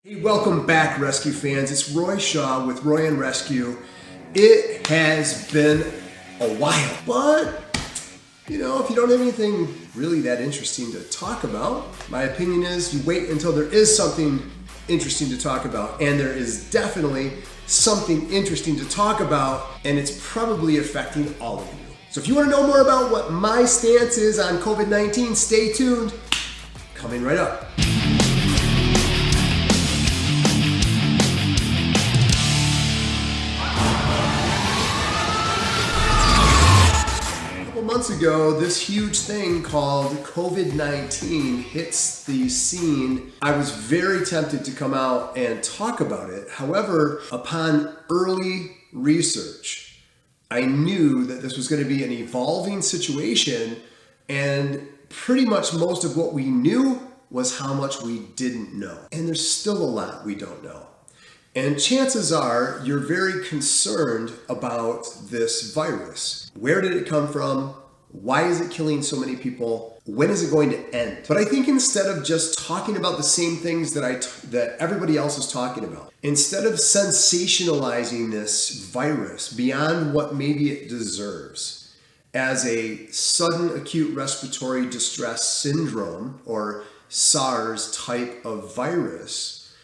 Hey, welcome back, rescue fans. It's Roy Shaw with RoyOnRescue. It has been a while, but if you don't have anything really that interesting to talk about, my opinion is you wait until there is something interesting to talk about, and there is definitely something interesting to talk about, and it's probably affecting all of you. So if you want to know more about what my stance is on COVID-19, stay tuned. Coming right up. Months ago, this huge thing called COVID-19 hits the scene. I was very tempted to come out and talk about it. However, upon early research, I knew that this was going to be an evolving situation, and pretty much most of what we knew was how much we didn't know. And there's still a lot we don't know. And chances are you're very concerned about this virus. Where did it come from? Why is it killing so many people? When is it going to end? But I think instead of just talking about the same things that everybody else is talking about, instead of sensationalizing this virus beyond what maybe it deserves as a sudden acute respiratory distress syndrome or SARS type of virus,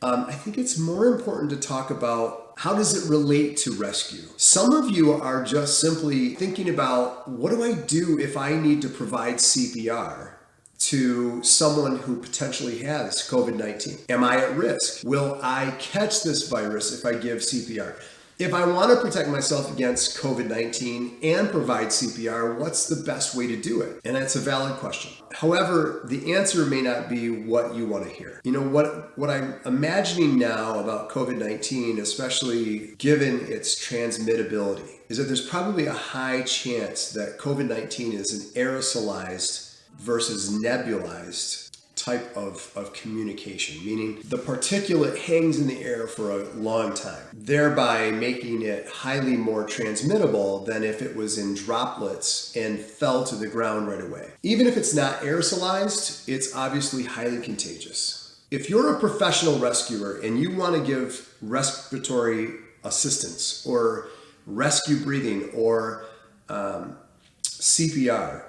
I think it's more important to talk about how does it relate to rescue. Some of you are just simply thinking about, what do I do if I need to provide CPR to someone who potentially has COVID-19? Am I at risk? Will I catch this virus if I give CPR? If I want to protect myself against COVID-19 and provide CPR, what's the best way to do it? And that's a valid question. However, the answer may not be what you want to hear. What I'm imagining now about COVID-19, especially given its transmittability, is that there's probably a high chance that COVID-19 is an aerosolized versus nebulized type of communication, meaning the particulate hangs in the air for a long time, thereby making it highly more transmittable than if it was in droplets and fell to the ground right away. Even if it's not aerosolized, it's obviously highly contagious. If you're a professional rescuer and you want to give respiratory assistance or rescue breathing or CPR,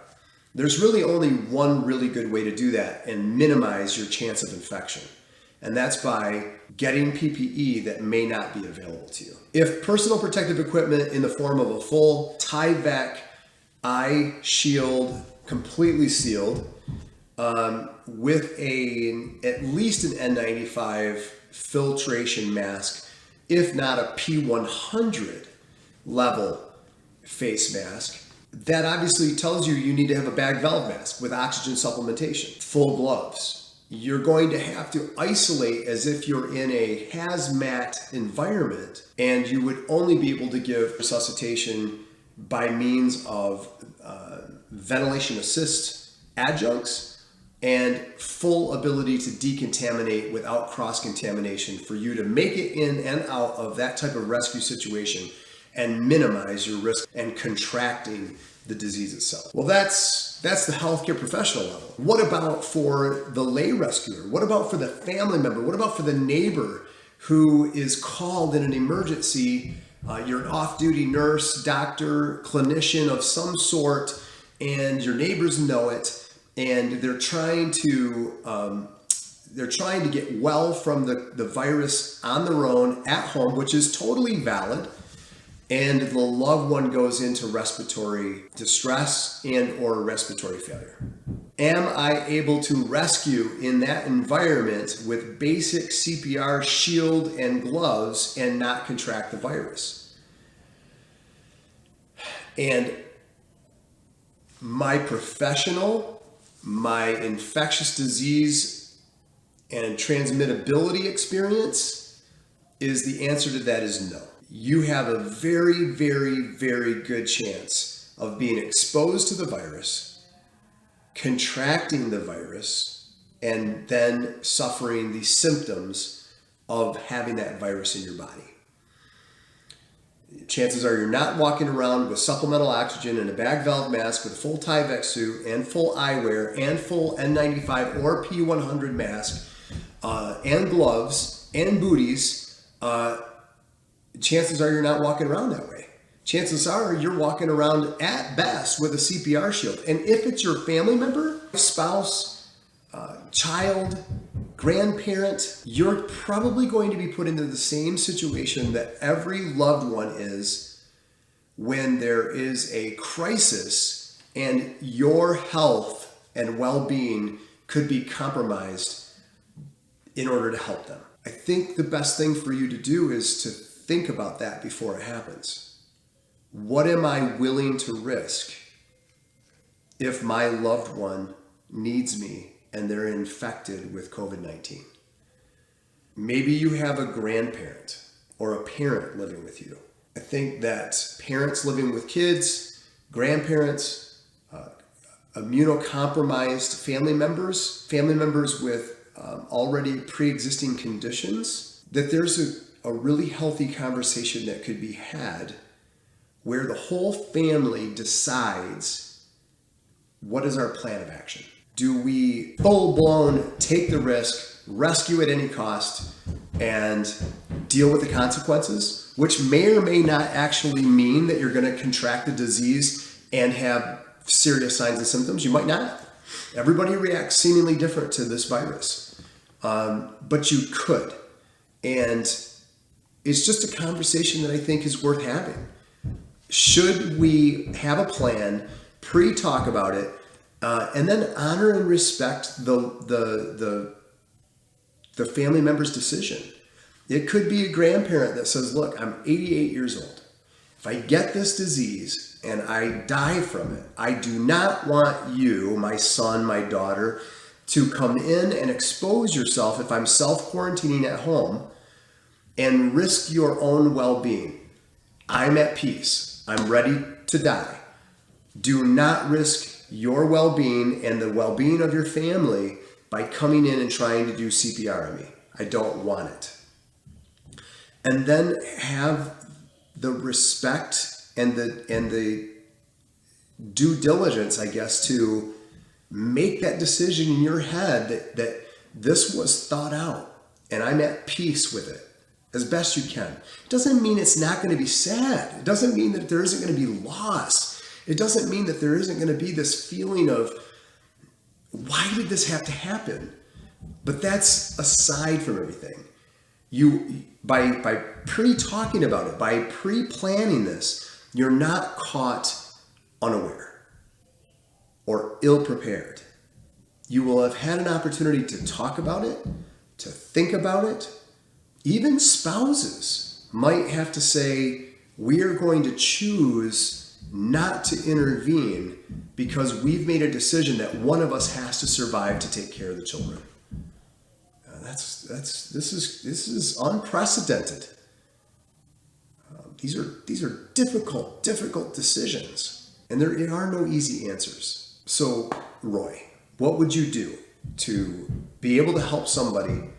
there's really only one really good way to do that and minimize your chance of infection. And that's by getting PPE that may not be available to you. If personal protective equipment in the form of a full Tyvek eye shield, completely sealed, with at least an N95 filtration mask, if not a P100 level face mask, that obviously tells you need to have a bag valve mask with oxygen supplementation, full gloves. You're going to have to isolate as if you're in a hazmat environment, and you would only be able to give resuscitation by means of ventilation assist adjuncts and full ability to decontaminate without cross-contamination for you to make it in and out of that type of rescue situation and minimize your risk and contracting the disease itself. Well, that's the healthcare professional level. What about for the lay rescuer? What about for the family member? What about for the neighbor who is called in an emergency? You're an off-duty nurse, doctor, clinician of some sort, and your neighbors know it, and they're trying to get well from the virus on their own at home, which is totally valid. And the loved one goes into respiratory distress and or respiratory failure. Am I able to rescue in that environment with basic CPR shield and gloves and not contract the virus? And my infectious disease and transmittability experience is the answer to that is no. You have a very, very, very good chance of being exposed to the virus, contracting the virus, and then suffering the symptoms of having that virus in your body. Chances are you're not walking around with supplemental oxygen and a bag valve mask with a full Tyvek suit and full eyewear and full N95 or P100 mask and gloves and booties, chances are you're not walking around that way. Chances are you're walking around at best with a CPR shield. And if it's your family member, spouse, child, grandparent, you're probably going to be put into the same situation that every loved one is when there is a crisis and your health and well-being could be compromised in order to help them. I think the best thing for you to do is to think about that before it happens. What am I willing to risk if my loved one needs me and they're infected with COVID-19? Maybe you have a grandparent or a parent living with you. I think that parents living with kids, grandparents, immunocompromised family members with already pre-existing conditions, that there's a really healthy conversation that could be had where the whole family decides, what is our plan of action? Do we full-blown take the risk, rescue at any cost, and deal with the consequences, which may or may not actually mean that you're going to contract the disease and have serious signs and symptoms? You might not. Everybody reacts seemingly different to this virus, but you could. And it's just a conversation that I think is worth having. Should we have a plan, pre-talk about it, and then honor and respect the family member's decision? It could be a grandparent that says, look, I'm 88 years old. If I get this disease and I die from it, I do not want you, my son, my daughter, to come in and expose yourself if I'm self-quarantining at home and risk your own well-being. I'm at peace. I'm ready to die. Do not risk your well-being and the well-being of your family by coming in and trying to do CPR on me. I don't want it. And then have the respect and the due diligence, I guess, to make that decision in your head that this was thought out and I'm at peace with it as best you can. It doesn't mean it's not going to be sad. It doesn't mean that there isn't going to be loss. It doesn't mean that there isn't going to be this feeling of, why did this have to happen? But that's aside from everything. You, by pre-talking about it, by pre-planning this, you're not caught unaware or ill-prepared. You will have had an opportunity to talk about it, to think about it. Even spouses might have to say, we are going to choose not to intervene because we've made a decision that one of us has to survive to take care of the children. This is unprecedented. These are difficult decisions, and there are no easy answers. So, Roy, what would you do to be able to help somebody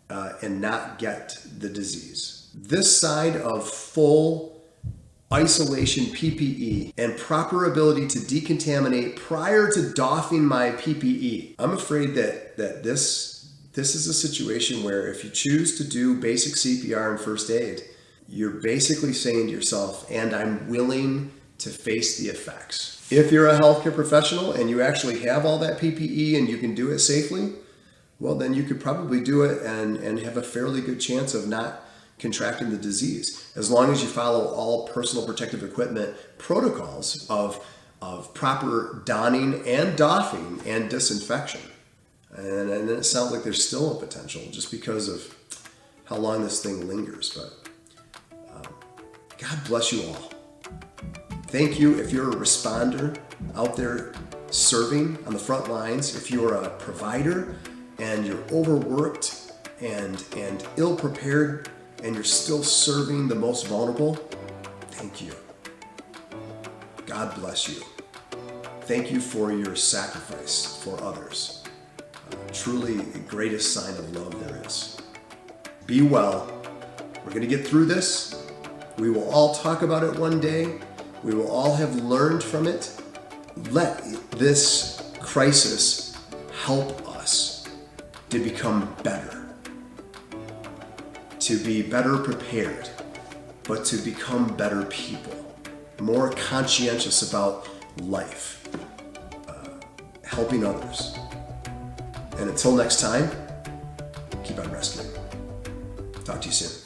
and not get the disease? This side of full isolation PPE and proper ability to decontaminate prior to doffing my PPE. I'm afraid that this is a situation where if you choose to do basic CPR and first aid, you're basically saying to yourself, and I'm willing to face the effects. If you're a healthcare professional and you actually have all that PPE and you can do it safely, well, then you could probably do it and have a fairly good chance of not contracting the disease, as long as you follow all personal protective equipment protocols of proper donning and doffing and disinfection. And then it sounds like there's still a potential just because of how long this thing lingers. But God bless you all. Thank you if you're a responder out there serving on the front lines. If you're a provider and you're overworked and ill-prepared and you're still serving the most vulnerable, thank you. God bless you. Thank you for your sacrifice for others. Truly the greatest sign of love there is. Be well. We're going to get through this. We will all talk about it one day. We will all have learned from it. Let this crisis help us to become better to be better prepared, but to become better people, more conscientious about life, helping others. And until next time, keep on rescuing. Talk to you soon.